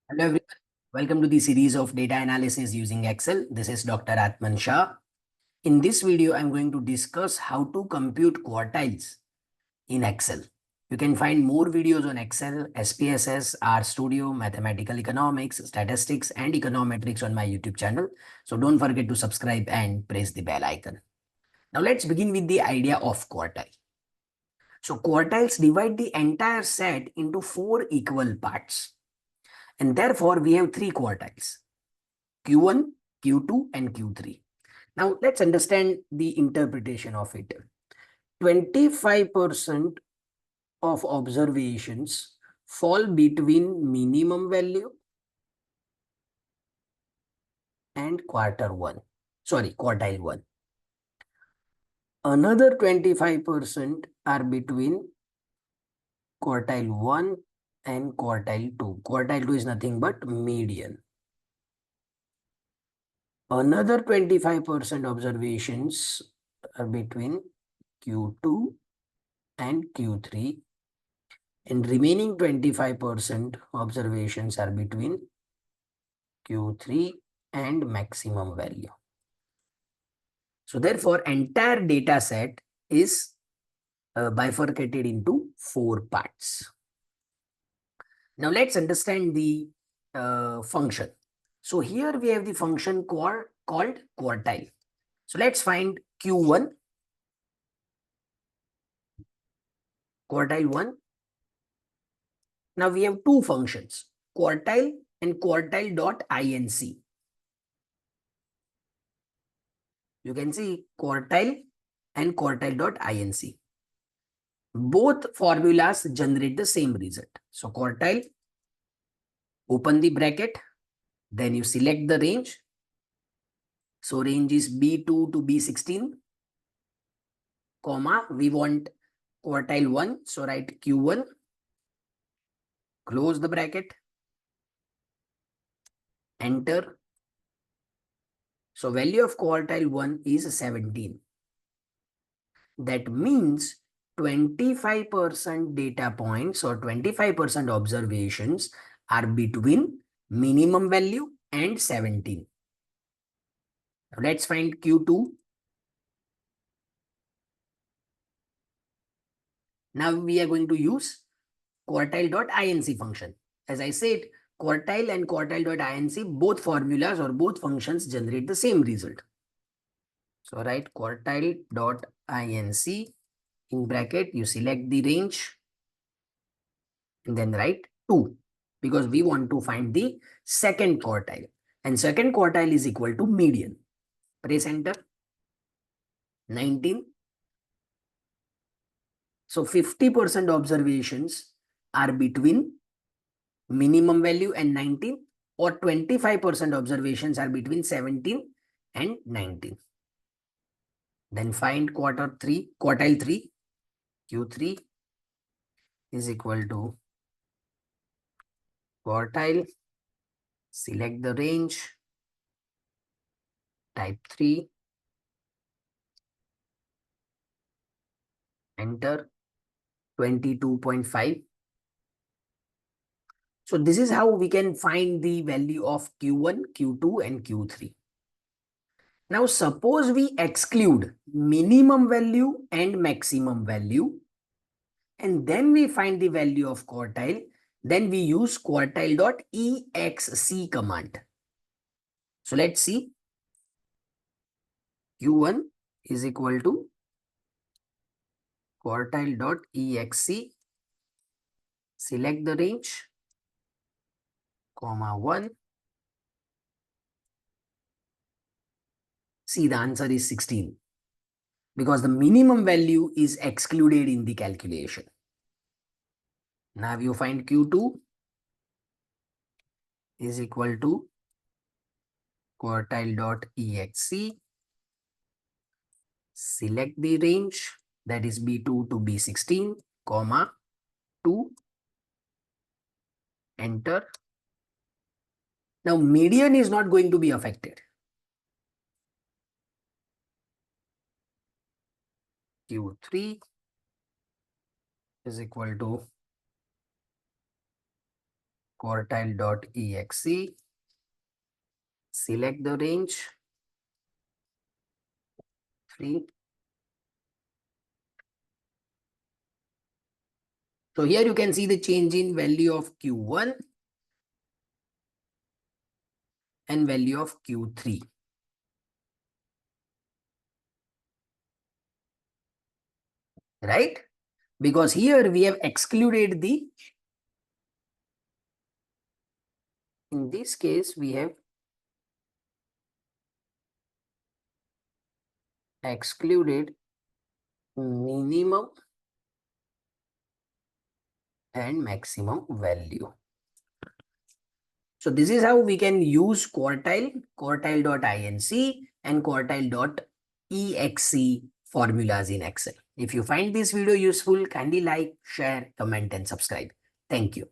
Hello everyone. Welcome to the series of data analysis using Excel. This is Dr. Atman Shah. In this video, I'm going to discuss how to compute quartiles in Excel. You can find more videos on Excel, SPSS, RStudio, Mathematical Economics, Statistics, and Econometrics on my YouTube channel. So don't forget to subscribe and press the bell icon. Now let's begin with the idea of quartile. So quartiles divide the entire set into four equal parts. And therefore, we have three quartiles. Q1, Q2, and Q3. Now, let's understand the interpretation of it. 25% of observations fall between minimum value and quartile 1. Another 25% are between quartile 1 and quartile 2. Quartile 2 is nothing but median. Another 25% observations are between Q2 and Q3, and remaining 25% observations are between Q3 and maximum value. So therefore, entire data set is bifurcated into four parts. Now let's understand the function. So here we have the function called quartile. So let's find Q1, quartile 1. Now we have two functions, quartile and quartile.inc. You can see quartile and quartile.inc. Both formulas generate the same result. So quartile, open the bracket, then you select the range. So range is B2 to B16, comma, we want quartile 1. So write Q1, close the bracket, enter. So value of quartile 1 is 17. That means 25% data points or 25% observations are between minimum value and 17. Now let's find Q2. Now we are going to use quartile.inc function. As I said, quartile and quartile.inc, both formulas or both functions generate the same result. So write quartile.inc, in bracket, you select the range and then write 2 because we want to find the second quartile, and second quartile is equal to median. Press enter. 19. So 50% observations are between minimum value and 19, or 25% observations are between 17 and 19. Then find quartile 3, Q3 is equal to quartile, select the range, type 3, enter. 22.5. So this is how we can find the value of Q1, Q2, and Q3. Now suppose we exclude minimum value and maximum value, and then we find the value of quartile. Then we use quartile.exc command. So let's see. Q1 is equal to quartile.exc, select the range, comma 1. See, the answer is 16 because the minimum value is excluded in the calculation. Now you find Q2 is equal to quartile.exc, select the range, that is B2 to B16, comma 2, enter. Now median is not going to be affected. Q3 is equal to quartile.exe, select the range 3. So here you can see the change in value of Q1 and value of Q3. Right? Because here we have excluded in this case, we have excluded minimum and maximum value. So this is how we can use Quartile, quartile.inc and quartile.exe formulas in Excel. If you find this video useful, kindly like, share, comment and subscribe. Thank you.